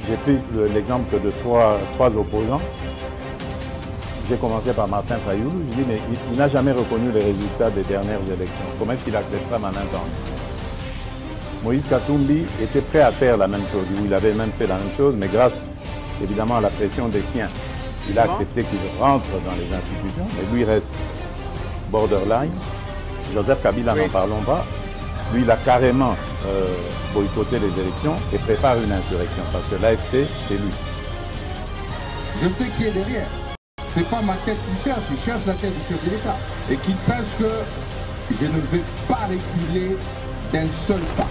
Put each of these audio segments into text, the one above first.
J'ai pris l'exemple de trois opposants. J'ai commencé par Martin Fayoulou. Je dis, mais il n'a jamais reconnu les résultats des dernières élections. Comment est-ce qu'il acceptera ma main tendue? Moïse Katumbi était prêt à faire la même chose. Il avait même fait la même chose, mais grâce évidemment à la pression des siens, il a accepté qu'il rentre dans les institutions, mais lui reste borderline. Joseph Kabila, n'en parlons pas. Lui, il a carrément boycotté les élections et prépare une insurrection parce que l'AFC, c'est lui. Je sais qui est derrière. C'est pas ma tête qu'il cherche, il cherche la tête du chef de l'État. Et qu'il sache que je ne vais pas reculer d'un seul pas.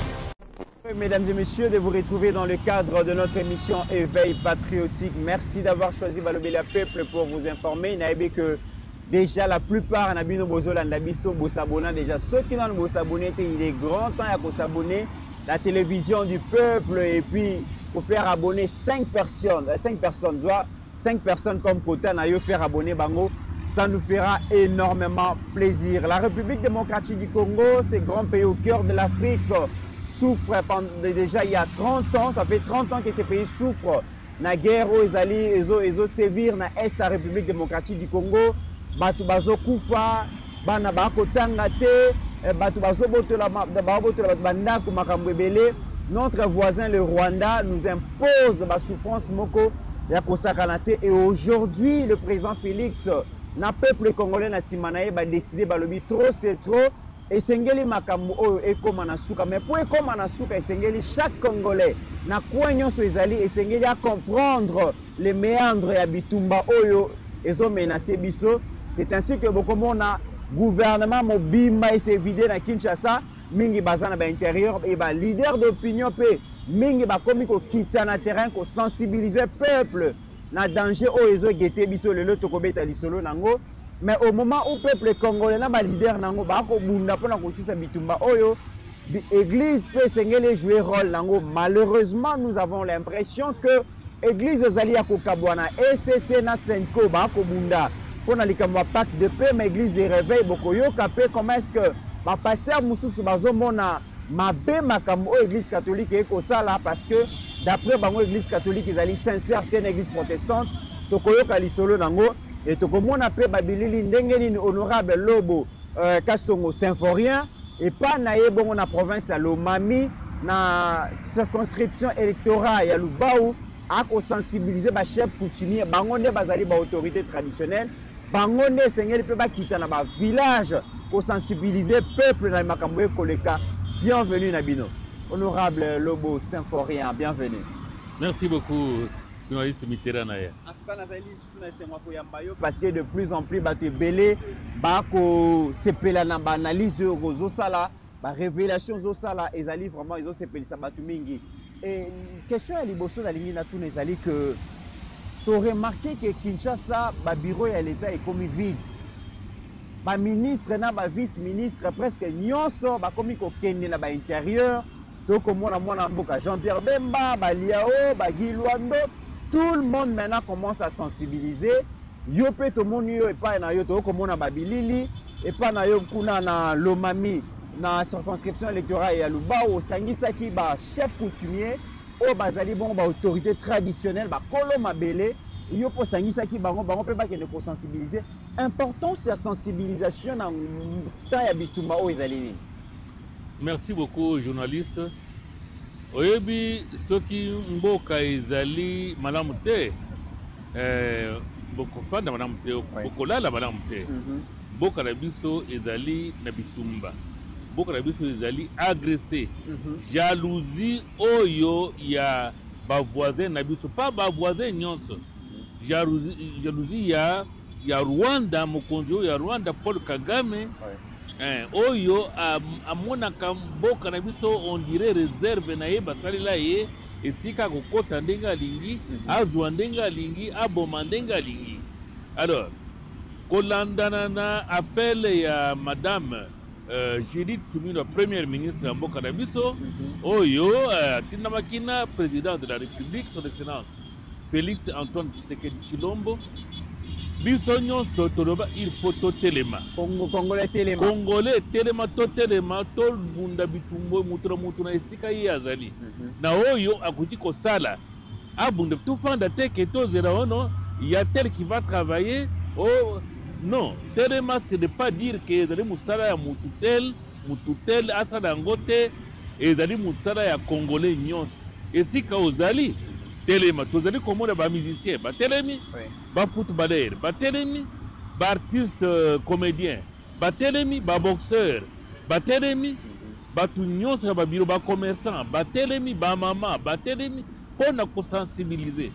Mesdames et messieurs, de vous retrouver dans le cadre de notre émission Éveil Patriotique. Merci d'avoir choisi Balobela Peuple pour vous informer. Naïbe que déjà la plupart Nabino Bozolanda Biso Bosabona, déjà ceux qui n'ont pas s'abonner, il est grand temps à s'abonner la télévision du peuple et puis pour faire abonner 5 personnes, soit 5 personnes comme Kota Nayo faire abonner Bango, ça nous fera énormément plaisir. La République démocratique du Congo, ce grand pays au cœur de l'Afrique, souffre déjà il y a 30 ans, ça fait 30 ans que ces pays souffrent. Na guerre ezo sévir na est la République démocratique du Congo, batu bazo kufa, bana bako tangate, batu bazo botola bandako makambo ebele. Notre voisin le Rwanda nous impose la souffrance moko ya kosakanate et aujourd'hui le président Félix na peuple congolais na simanaye ba décider balobi trop c'est trop. Et Sengeli makambo oyo ekoma na suka, mais pour ekoma na suka Sengeli chaque Congolais na kwenyo so ezali et Sengeli à comprendre les méandres ya bitumba oyo ezo menacer biso. C'est ainsi que bokomona gouvernement mobimba et se vider na Kinshasa mingi bazana ba intérieur et ba leader d'opinion pe mingi ba komi ko kita na terrain ko sensibiliser peuple na danger oyo ezo gete biso lelo tokobeta lisolo nango. Mais au moment où le peuple congolais n'a pas leader nango ba ko bunda pona ko sisa bitumba oyo église peut sengeli jouer rôle nango. Malheureusement nous avons l'impression que église zali ya ko kabwana ECC na Senko ba ko bunda pona likamwa pacte de paix mais église de réveil boko yo kapé. Comment est-ce que ba pasteur mususu bazo mona mabe makambo église catholique eko sala parce que d'après bango église catholique ezali sincère tene église protestante tokoyo ka lisolo nango. Et tout comme on appelle Babilili Ndengeni honorable Lobo Kasongo Symphorien et pas naé bon na province à Lomami na circonscription électorale à Lubaou à sensibiliser ba chef coutumier bangonde bazali ba autorité traditionnelle bangonde sengeli pe ba kita na ba village pour sensibiliser peuple na makambo koleka. Bienvenue Nabino honorable Lobo Symphorien, bienvenue. Merci beaucoup. En tout cas, parce que de plus en plus, les belé, analyse la révélation ils allaient vraiment ils ont ça mingi. Et question à liboso na tous les alliés que tu as remarqué que Kinshasa, le bureau de l'État est comme vide. Le ministre et le vice-ministre presque nyonso comme ils na intérieur. Donc comme Jean-Pierre Bemba, Liao, Guy Luando. Tout le monde maintenant commence à sensibiliser. Yo pe to moni yo et pas na yo to comme on a Babilili et pas na yo kuna na Lomami na circonscription électorale ya Lubao sangisa ki ba chef coutumier o bazali bon ba autorité traditionnelle ba kolo mabele yo po sangisa ki bango pe ba ke ne ko sensibiliser. Important c'est la sensibilisation na ta ya bitumba o ezali. Merci beaucoup journaliste. Oyebi soki mboka ezali malamu te bokofanda malamu te bokolala malamu te mboka na biso ezali na bitumba mboka na biso ezali agressé jalousie oyo ya bavoisin na biso pas bavoisin nyonso jalousie ya Rwanda mokonzi oyo ya Rwanda Paul Kagame oyo amonaka mboka na biso on dirait réserve na ye basalela ye esika kokota ndenge alingi azwa ndenge alingi aboma ndenge alingi. Alors kolandana na appel ya madame Judith Suminwa première ministre ya mboka na biso oyo atindamaki na président de la République son excellence Félix Antoine Tshisekedi Tshilombo. Biso nyonso toloba il faut totelema Congolais telema Congolais telema totelema tol bunda bitumbo mutura mutuna esika ye azali na oyo akuti kosala abunde tout fanda te que to zera non, il y a tel qui va travailler. Oh non, tellement c'est de pas dire que ezali musala ya mututel asa dangote ezali musala ya congolais nyonso. Et si ka ozali telema tozali komona ba musicien ba telemi, ba footballeur ba telemi, ba artiste comédien ba telemi, ba boxeur ba telemi, ba tout nyonso ba biro ba commerçant ba telemi, ba mama ba telemi pona ko sensibiliser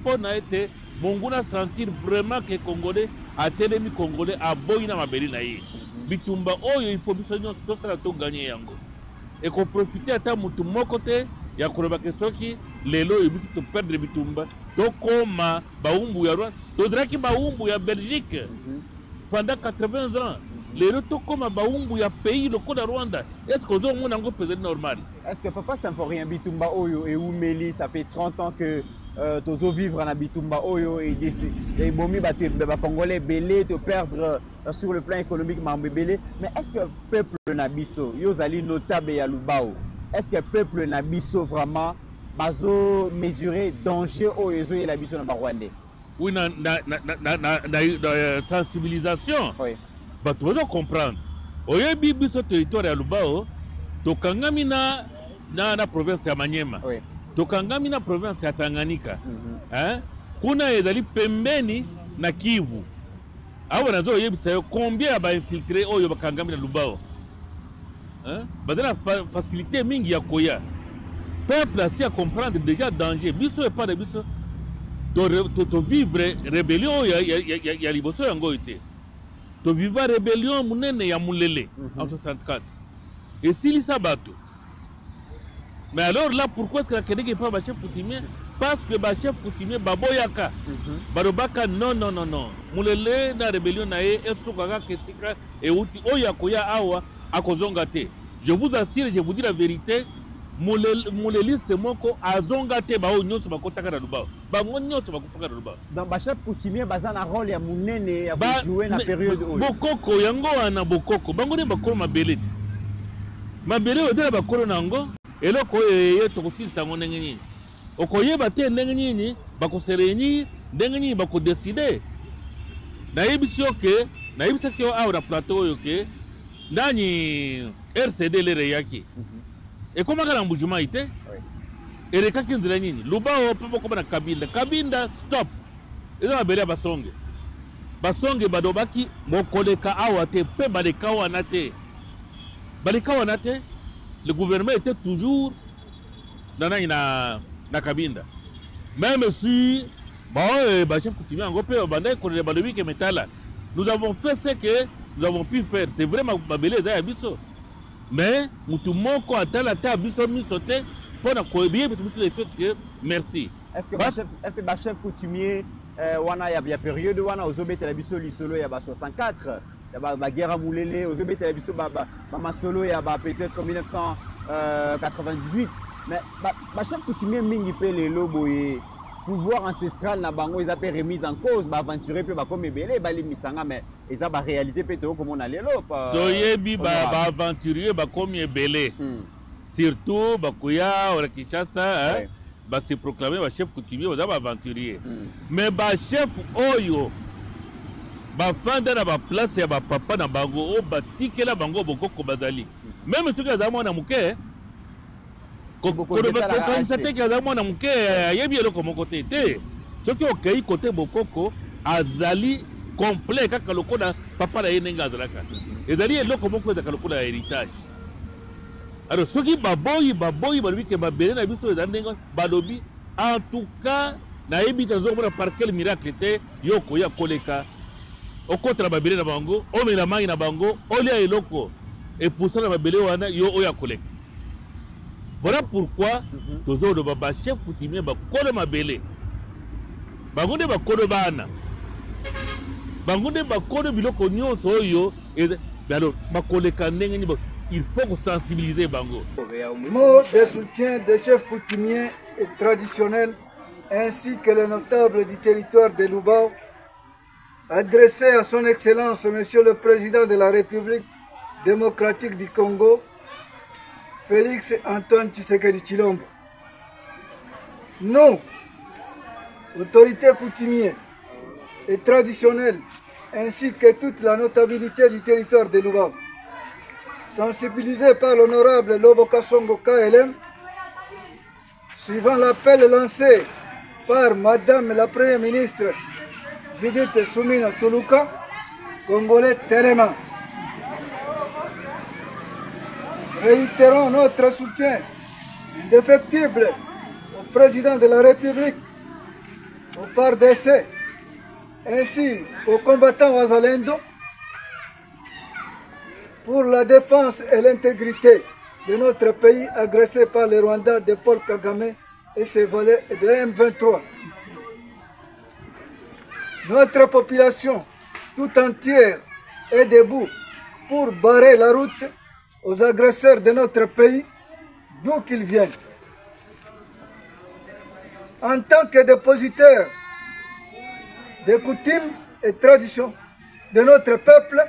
pona ete monguna sentir vraiment que Congolais a telemi Congolais a boyina mabeli na ye bitumba oyo il faut biso nyonso tosala to gagner yango et qu'on profite ata mutu moko te ya koloba ke soki lelo ebiso to perdre bitumba to koma baumbu ya Rwanda to draki baumbu ya Belgique pendant 80 ans lelo to koma baumbu ya pays lokola Rwanda. Est-ce que zo mona ngo pesé normal? Est-ce que papa Symphorien bitumba oyo et Oumeli ça fait 30 ans que tozo vivre en Bitumba oyo et bomi ba congolais belé te perdre sur le plan économique belé, mais est-ce que peuple nabiso yozali notable ya Lubao, est-ce que peuple nabiso vraiment bazo mesurer danger oyo ezo la biso na Rwandais? Oui, na sensibilisation. Oui. Bah tu vas comprendre. Oyebi biso territoire ya Lubao tokangami na province ya Maniema. Oui. Tokangami na province ya Tanganyika. Hein? Kuna ezali pembeni na Kivu. Awa nazo yebisa yo combien ba infiltré oyo bakangami na Lubao. Hein? Bazana facilité mingi ya koya. Peuple asi à comprendre déjà danger. Biso e pas de biso. To vivre rébellion ya liboso yango ite. To vivre rébellion munene ya Mulele en 64. Et si bateau. Mais alors là, pourquoi est-ce que la Kédé n'est pas ma chef coutumier? Parce que ma chef coutumier, Baboyaka, Barobaka, non. Mulele na rébellion na e esukaka kesika et uti oyakoya awa akozongate. Je vous assure, je vous dis la vérité, Muleliste moko azongate ba nyonso bakotaka na Lubao. Bango nyonso bakufaka na Lubao. Donc ma chef coutumier bazana rôle ya munene ya jouer na période oyo. Bokoko yango wana bokoko. Bango ne bakolo mabeleti. Mabele odela bakolo nango. Eloko ye tokosilisa ngo ndenge nini okoyeba te ndenge nini bakosereni ndenge nini bakodeside nayebisaki yo awa na plateau oyo ke ndani RCD lere yaki ekomaka na mbujuma ite erekaki nzela nini Lubao mpe bokoba na Kabinda stop eza mabele ya basonge badobaki mokoleka awa te mpe baleka wana te. Le gouvernement était toujours dans na Kabinda. Même si chef coutumier nous avons fait ce que nous avons pu faire. C'est vraiment babelé za biso. Mais mutu moko atala ta biso misote pour na koyebier biso les faits que merci. Est-ce que chef coutumier wana ya période wana ozobete la biso lisolo ya ba 64 la guerre à Mulele, aux Obétés, ma solo, il y a peut-être 1998. Mais ma chef coutumier mingi pe les lobos et pouvoir ancestral na bango ils appellent remise en cause, aventurer pe comme ebele, les misanga mais ils a réalité pe to comme on a les lobes. Toyebi aventurier comme ebele. Surtout bakuya ou Kinshasa, se proclamer ma chef coutumier aux aventurier. Mais ma chef oyo bafanda na ba place ya ba papa na bango o batikela bango bokoko bazali même ceux qui azamo na muke ko kanisa ki azamo na muke yebi eloko moko te ceux qui okei côté bokoko azali complet kaka lokola papa na yenenga azalaka ezali eloko moko ezaka lokola héritage. Alors ceux qui baboyi balobi ke babele na biso ezali ndenga balobi en tout cas na yebi tazo mona par quel miracle te yoko ya koleka okotra babele na bango omela mangi na bango olia eloko et pour ça na babele wana yo oya koleka. Voilà pourquoi tozo do baba chef coutumier ba kole mabele bango de ba kolo bana bango de ba kolo biloko nyonso oyo alors ba koleka ndenge ni il faut sensibiliser bango. Mot de soutien des chefs coutumiers et traditionnels ainsi que les notables du territoire de Lubao adressé à son Excellence Monsieur le Président de la République démocratique du Congo, Félix Antoine Tshisekedi Tshilombo. Nous, autorités coutumières et traditionnelles, ainsi que toute la notabilité du territoire de Lubao, sensibilisés par l'honorable Lobo Kasongo KLM, suivant l'appel lancé par Madame la Première ministre Judith Soumina Tuluka, Congolais Téléma. Réitérons notre soutien indéfectible au président de la République, au FARDC, ainsi qu'aux combattants Wazalendo pour la défense et l'intégrité de notre pays agressé par les Rwandais de Paul Kagame et ses valets de M23. Notre population tout entière est debout pour barrer la route aux agresseurs de notre pays, d'où qu'ils viennent. En tant que dépositaire des coutumes et traditions de notre peuple,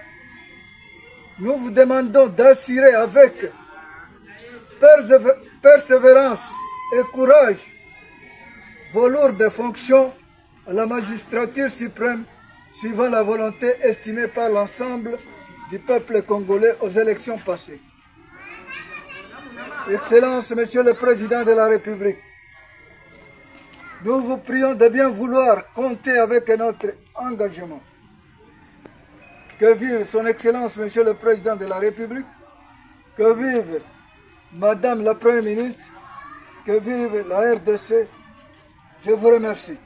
nous vous demandons d'assurer avec persévérance et courage vos lourdes fonctions à la magistrature suprême, suivant la volonté estimée par l'ensemble du peuple congolais aux élections passées. Excellence, Monsieur le Président de la République, nous vous prions de bien vouloir compter avec notre engagement. Que vive son Excellence, Monsieur le Président de la République, que vive Madame la Première ministre, que vive la RDC. Je vous remercie.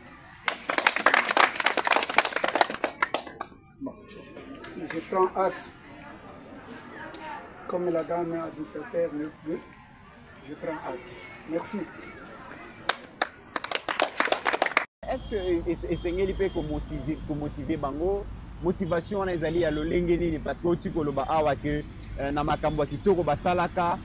Bon. Si je prends acte, comme la dame a dit se faire, je prends acte. Merci. Est-ce que Esengeli peut motiver Bango? Motivation on a ali à l'olengeni parce que tu koloba awa que na makambo kitoko basalaka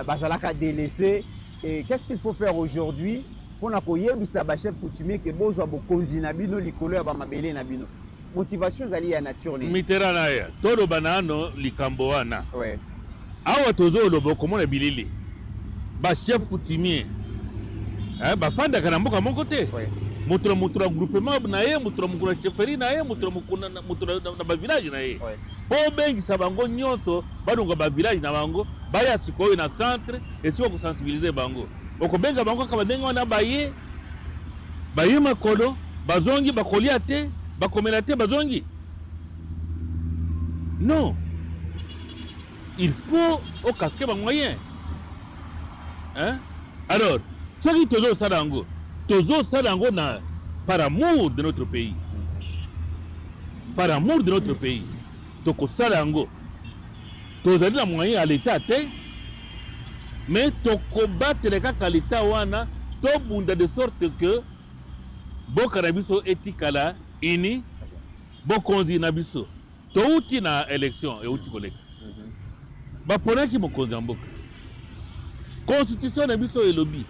basalaka délaissé. Et qu'est-ce qu'il faut faire aujourd'hui pour na koyebisa ba chef coutumier que bozwa bokonzi na bino likolo ya ba mabele na bino? Motivation zali ya nature ni mitera na ya todo banano likambo wana. Ouais. Awa tozo lobo komona bilili ba chef coutumier ba fanda kana mboka moko te. Ouais. Mutura groupement na ye, mutura chefferie na ye, mutura na ba village na ye. Po bengi sabango nyonso badunga ba village na bango, baya sikoyo na centre et siko sensibiliser bango. Oko benga bango kaba denga wana baye makolo, bazongi bakolia te, bakomela te bazongi. Non. Il faut au casquer ba moyen. Hein? Alors, ce qui tozo sadango Tozo Sadango par amour de notre pays. Par amour de notre pays. Toko Sadango. Tozo la moyen à l'État, mais toko battre les cas à l'État wana, to bunda de sorte que bon carabiso etikala ini, bon konzi nabiso. To uti na élection et uti collègue. Ba pona ki mo konzi amboka. Constitution nabiso et lobby.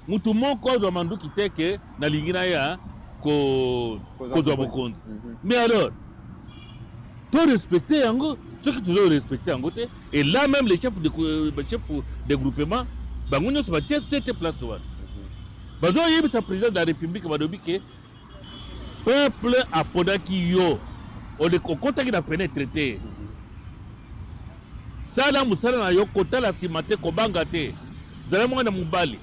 Mutu moko do mandu kiteke na lingina ya ko do bokonzi. Mais alors, to respecter yango, ce que tu dois respecter yango te, et là même les chefs de groupement, bango nyo so ba cette place wa. Bazo yebi sa président de la République ba dobi ke peuple apodaki yo, o de kokota ki na fenêtre te. Sala musala na yo kota la simate ko banga te. Zala mo na mubali.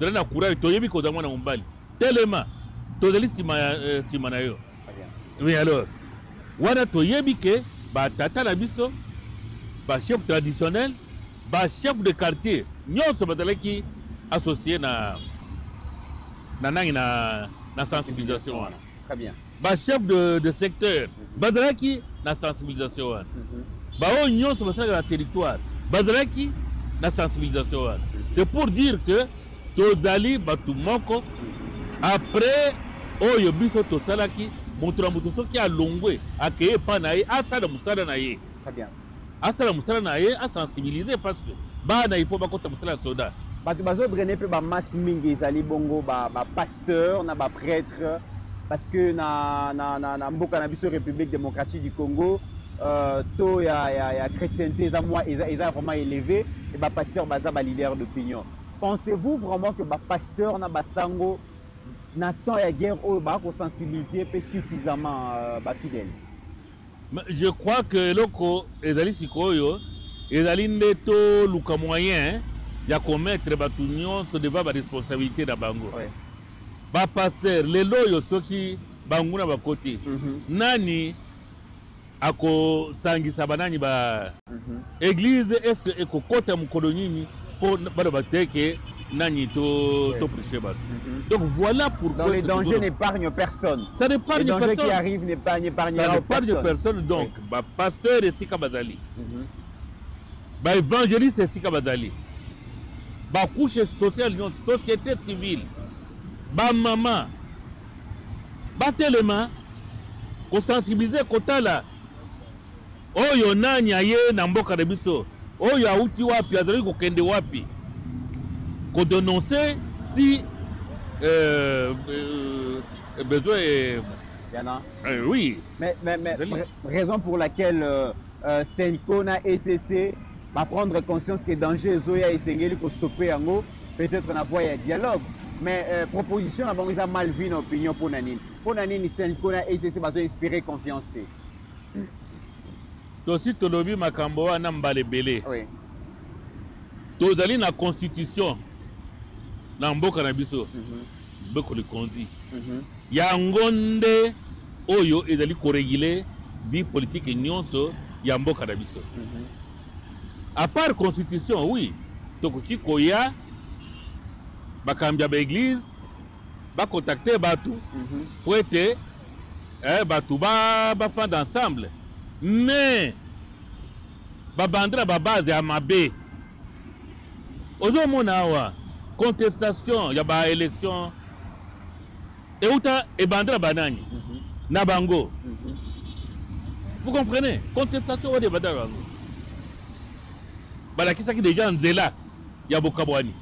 Na courage toyebi ko zamana mumbali tellement tozali sima na yo. Mais alors wana toyebi ke ba tata na biso ba chef traditionnel ba chef de quartier nyonso bazalaki associé na sensibilisation wana. Très bien. Ba chef de secteur bazalaki na sensibilisation wana. Ba o nyonso bazalaki na territoire bazalaki na sensibilisation wana. C'est pour dire que tozali batu moko après oyo biso tosalaki mutura mutuso ki alongwe akeye pa na ye asala musala na ye. Très bien. Asala musala na ye a sensibiliser parce que bana il faut bakota musala soda. Batu bazo drainer pe ba masse mingi ezali bongo ba pasteur na ba prêtre parce que na mboka na biso République démocratique du Congo taux ya chrétienté eza vraiment élevé et ba pasteur baza ba leader d'opinion. pensez-vous vraiment que le pasteur na basango n'attend la guerre au sensibiliser suffisamment fidèle? Je crois que loko ezali sikoyo ezali ndeto luka moyen ya commettre batu nyonso devant ba responsabilité na bango. Ba pasteur lelo yo soki banguna bakoti nani ako sangisa banani ba église est-ce que ekokota mukolo nyinyi po bado bateke nani to prêcher ba. Donc voilà pourquoi les dangers n'épargnent personne. Ça n'épargne personne. Les dangers qui arrivent n'épargnera personne. Donc ba pasteur esika bazali. Ba évangéliste esika bazali. Ba couche sociale, société civile. Ba maman. Ba telema ko sensibiliser kotala. Oyo nani aye na mboka na biso. Oyo auti wapi azali ko kende wapi. Ko dénoncer si besoin oui. Mais raison pour laquelle Senkona ECC va prendre conscience que danger Zoya et Sengeli ko stopper yango, peut-être na voie ya dialogue. Mais proposition na bango mal vu na opinion pour Nanine. Pour Nanine Senkona ECC va inspirer confiance té. Tosi tolobi makambo wana mbale belé. Oui. Tozali na constitution na mboka na biso. Beko le konzi. Ya ngonde oyo ezali ko réguler vie politique nyonso ya mboka na biso. À part constitution, oui. Tokoki koya bakambia ba église ba contacter batu pour être batu ba fand ensemble. Mais babandra ba base ya mabe. Ozo mona wa contestation ya ba élection euta e bandra banani na bango. Vous comprenez? Contestation de bandra bango. Balakisa ki déjà nzela ya bokabwani.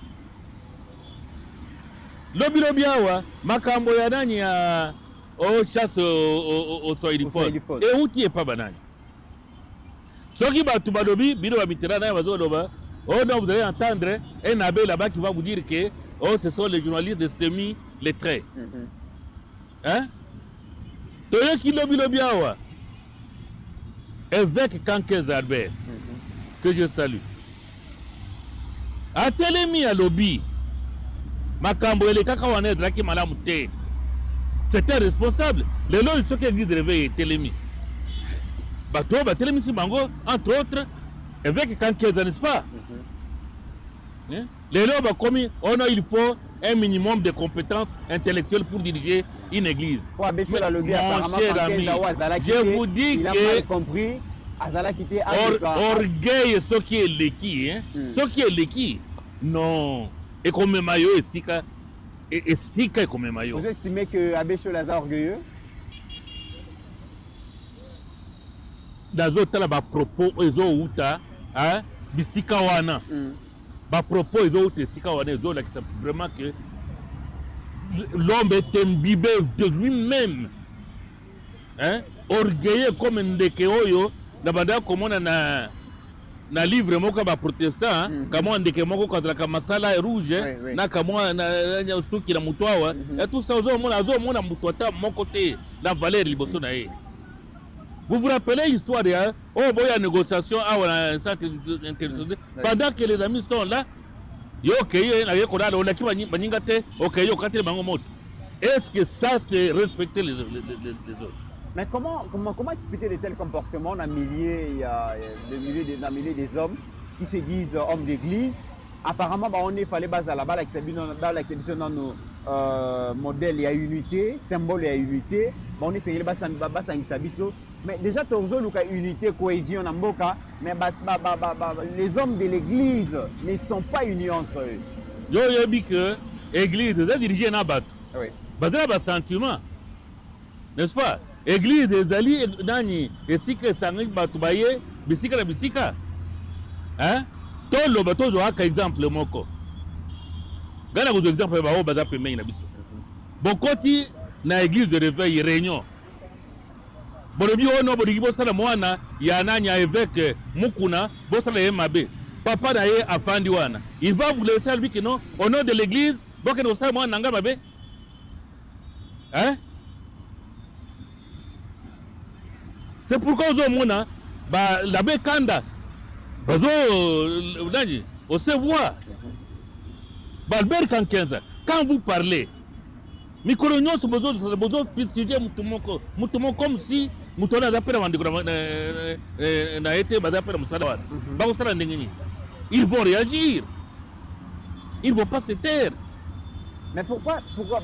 Lobi awa makambo ya nani ya chasse au Soilifone. Et outi est pas banani. Soki batu balobi bino ba mitera na bazo loba. Oh non, vous allez entendre un abbé là-bas qui va vous dire que oh ce sont les journalistes de semi-lettrés. Hein? Toyo ki lobi awa. Évêque Kankez Albert que je salue. A telemi à lobby makambo ele kaka wana ezalaki malamu te. C'était responsable. Les lois sont qui église réveillé telemi. Bato ba telemi si bango entre autres avec Kankeza, n'est-ce pas? Les lois ba commis on a il faut un minimum de compétences intellectuelles pour diriger une église. Mon cher ami, je vous dis il a que mal compris. orgueil ce qui est l'équi, hein? Ce qui est l'équi, non. Et comme maillot et sika et comme maillot. Vous estimez que Abbé Cholaza est orgueilleux? Dans d'autres ba propos ezo uta, hein? Bisika wana. Ba propos ezo uta sika wana ezo là qui c'est vraiment que l'homme est imbibé de lui-même, hein? Orgueilleux comme ndeke oyo. Nabanda komona na livre moko ba protestant kama ndeke moko contre masala rouge na kama na suki na mutwawa et tout ça ozo mona mutwata moko te la valeur liboso na ye. Vous vous rappelez l'histoire de oh boya négociation à centre international pendant que les amis sont là yo okay na yeko dalo la ki baninga te okay yo katele bango moto. Est-ce que ça c'est respecter les autres? Mais comment expliquer de tels comportements dans le milieu des hommes qui se disent hommes d'église? Apparemment, on est fallait baser là-bas l'exhibition dans nos modèles, il y a unité, symbole, il y a unité. On est fait mais déjà, tu as unité, cohésion dans Mboka, mais les hommes de l'église ne sont pas unis entre eux. Je dis que l'église, c'est dirigé dans le oui. C'est un sentiment, n'est-ce pas? Église ezali nani esika sangi batubaye bisika na bisika hein to lo bato zo aka exemple moko gana ko exemple ba o baza pemei na biso bokoti na église de réveil réunion bolobi ono bodigi bosala mwana ya nani ya évêque mukuna bosala ye mabe papa d'ailleurs a Fandiwana. Il va vous laisser à lui que non, au nom de l'église, donc nous sommes en Nangamabe. Hein? C'est pourquoi Zomona, la Bekanda, Bazo, on se voit. Albert Kankenza, quand vous parlez, Micronion se besoin de fustiger Moutoumon comme si Moutouna a été basé à Moussadoua. Ils vont réagir. Ils ne vont pas se taire. Mais pourquoi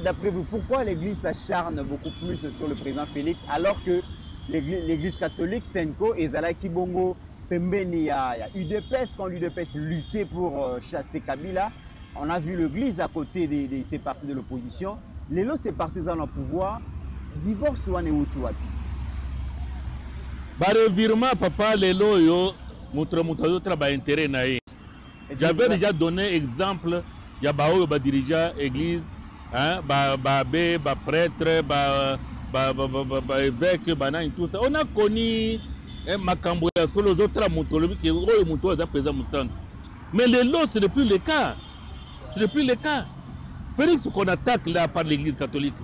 d'après vous, pourquoi l'Église s'acharne beaucoup plus sur le président Félix alors que l'Église catholique, Senko et Zalaki Bongo, Pembeni, il y a UDPS, quand l'UDPS luttait pour chasser Kabila, on a vu l'Église à côté de ces partis de l'opposition. Les lots, ces partisans au pouvoir, divorce ou wapi? Revirement, papa, les lots, yo, intérêt naïf. J'avais déjà donné exemple, il y a des dirigeants église, abbé, prêtre, évêque, tout ça. On a connu Makambo sur les autres moutologiques qui ont présent. Mais les lots, ce n'est plus le cas. Ce n'est plus le cas. Félix qu'on attaque là par l'église catholique.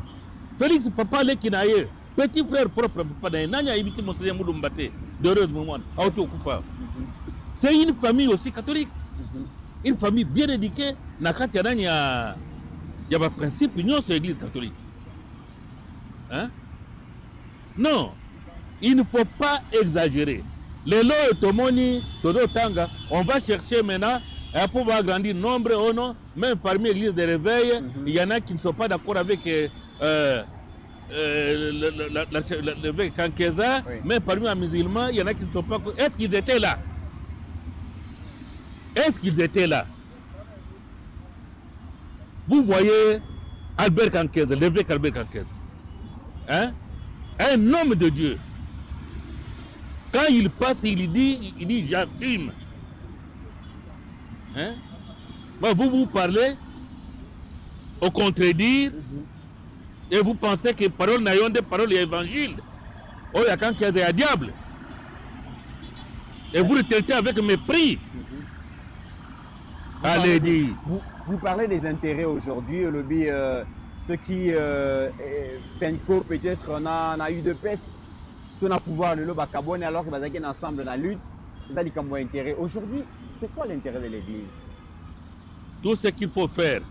Félix papa le kinaye, petit frère propre papa nanya ibiti monseigneur Mouloumbate, d'heureusement c'est une famille aussi catholique. Une famille bien éduquée, nakati il y a un principe union sur l'église catholique. Hein? Non, il ne faut pas exagérer. Les lois et tomoni, todo tanga, on va chercher maintenant à pouvoir grandir nombre ou non, même parmi l'église de réveil, il y en a qui ne sont pas d'accord avec l'évêque Kankeza, oui. Même parmi les musulmans, il y en a qui ne sont pas. Est-ce qu'ils étaient là? Est-ce qu'ils étaient là? Vous voyez Albert Kankeza, l'évêque Albert Kankeza, hein? Un homme de Dieu. Quand il passe, il dit j'assume. Hein? Vous parlez au contredire et vous pensez que parole n'ayant des paroles l'évangile. Oh, il y a quand il y a un diable. Et vous le traitez avec mépris. Allez, dis. Vous parlez des intérêts aujourd'hui, lobby, ce qui Senko, peut-être on a eu de peste, on a pouvoir le loba Kabone alors que vous avez ensemble dans la lutte. Vous avez comme intérêt. Aujourd'hui, c'est quoi l'intérêt de l'Église? Tout ce qu'il faut faire,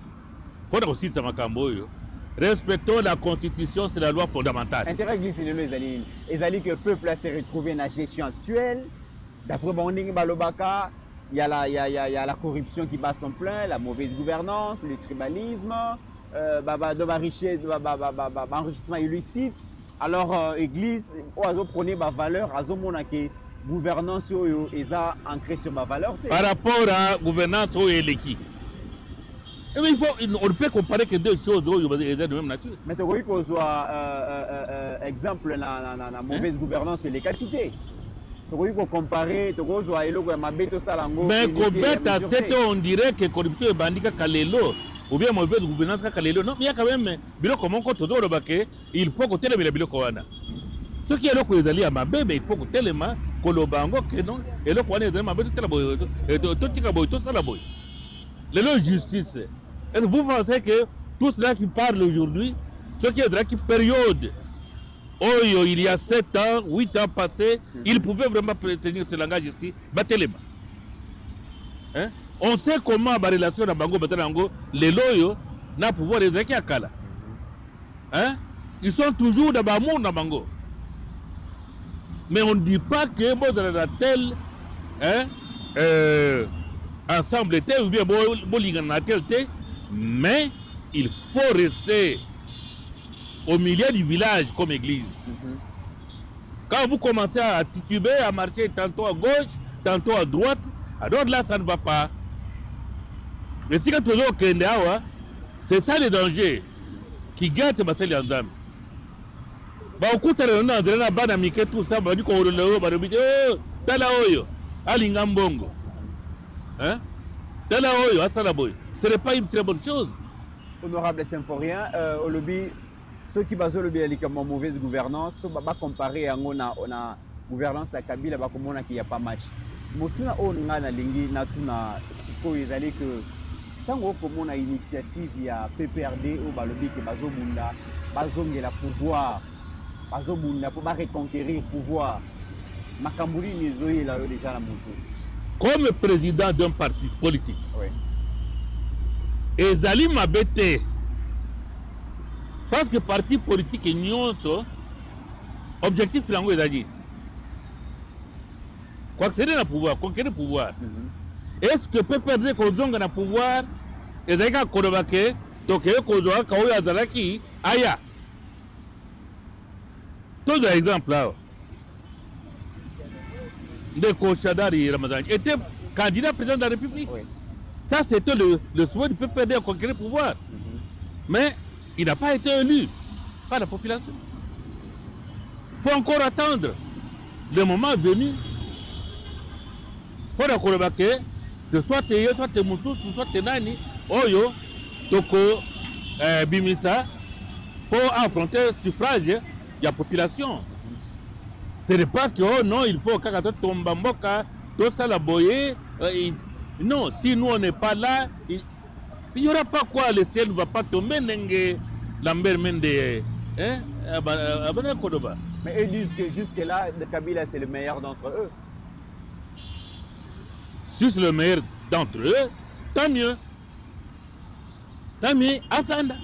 pour aussi respectons la Constitution, c'est la loi fondamentale. L'intérêt de l'Église, c'est que le peuple s'est retrouvé dans la gestion actuelle. D'après Bonding Balobaka, il y a la corruption qui bat son plein, la mauvaise gouvernance, le tribalisme, l'enrichissement illicite. Alors, l'Église, elle prenait ma valeur, elle a gouvernance est ancrée sur ma valeur. Par rapport à la gouvernance qui on ne peut comparer que deux choses de même nature. Mais tu vois qu'on soit exemple dans la mauvaise gouvernance et les quantités. Tu vois qu'on compare, tu vois qu'on soit ma bête au salango. Mais on dirait que la corruption est bandit Kalelo. Ou bien mauvaise gouvernance Kalelo. Non, mais il y a quand même il faut que tu aies le Bilokoana. Ce qui est là que vous allez à ma bébé, il faut que tellement que le bango que non et le point est ma bébé tout ça la boy. Le justice. Est-ce que vous pensez que tout cela qui parle aujourd'hui, ce qui est là qui période, il y a 7 ans, 8 ans passés, ils pouvaient vraiment tenir ce langage ici, battez-les-mains. Hein? On sait comment la relation à Bango, les loyaux n'a pouvoir les à Kala. Hein? Ils sont toujours dans l'amour dans Bango. Mais on ne dit pas que bon, dans la telle ensemble était ou bien mais il faut rester au milieu du village comme église. Quand vous commencez à tituber, à marcher tantôt à gauche, tantôt à droite, alors là ça ne va pas. Mais si quand toujours c'est ça le danger qui gâte ma selle en dame. Tout ça, ce n'est pas une très bonne chose. Honorable Symphorien, au lobby, ceux qui basent le lobby comme mauvaise gouvernance, on va comparer à la gouvernance à Kabila, il n'y a pas match. motuna oyo nga nalingi natuna sikoyo ezali ke ntango okomona initiative ya PPRD oyo balobi ke bazongela pouvoir bazobunda mpo bareconquérir pouvoir makambo nini ezoyela yo déjà na motu comme président d'un parti politique oui. ezali mabe te parce que parti politique nyonso objectif nango ezali accéder na pouvoir, conquérir pouvoir. Est-ce que PPRD kozonga na pouvoir ezali ka koloba ke tokeye kozwa ka oyo azalaki aya tout exemple là Ndeko Shadari Ramazani était candidat président de la République. Oui. Ça c'était le souhait du PPRD à conquérir le pouvoir. Mais il n'a pas été élu par la population. Il faut encore attendre le moment venu pour que ce soit Théo, soit Temoussou, soit Tenani, Oyo, Toko, Bimisa, pour affronter le suffrage de la population. Ce n'est pas que, oh non, il faut que Tombamboka, tout ça la boyer. Non, si nous on n'est pas là, il n'y aura pas quoi, le ciel ne va pas tomber, Lambert Mende, hein, mais ils disent que jusque-là, Kabila c'est le meilleur d'entre eux. Si c'est le meilleur d'entre eux, tant mieux. Tant mieux, Afanda.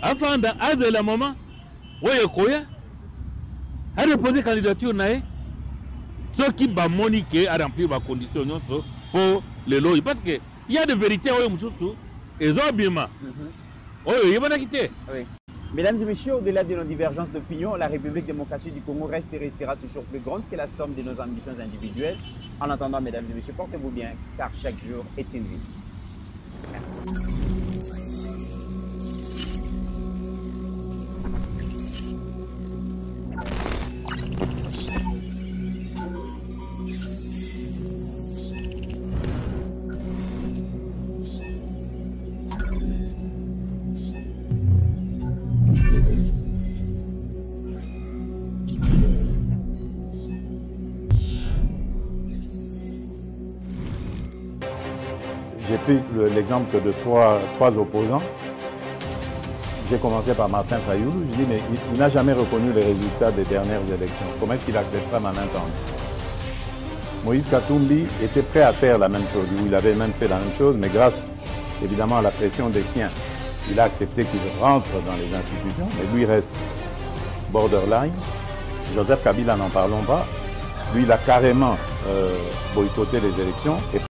Afanda, à la moment, Oye Koya a déposé candidature, ceux qui va moniquer à remplir ma condition pour le lot. Parce qu'il y a des vérités, et Zobima. Oui. Mesdames et messieurs, au-delà de nos divergences d'opinion, la République démocratique du Congo reste et restera toujours plus grande que la somme de nos ambitions individuelles. En attendant, mesdames et messieurs, portez-vous bien, car chaque jour est une vie. Merci. J'ai pris l'exemple de trois opposants. J'ai commencé par Martin Fayoulou. Je dis, mais il n'a jamais reconnu les résultats des dernières élections. Comment est-ce qu'il acceptera ma main tendue? Moïse Katumbi était prêt à faire la même chose. Il avait même fait la même chose, mais grâce évidemment à la pression des siens, il a accepté qu'il rentre dans les institutions, mais lui reste borderline. Joseph Kabila, n'en parlons pas. Lui, il a carrément boycotté les élections.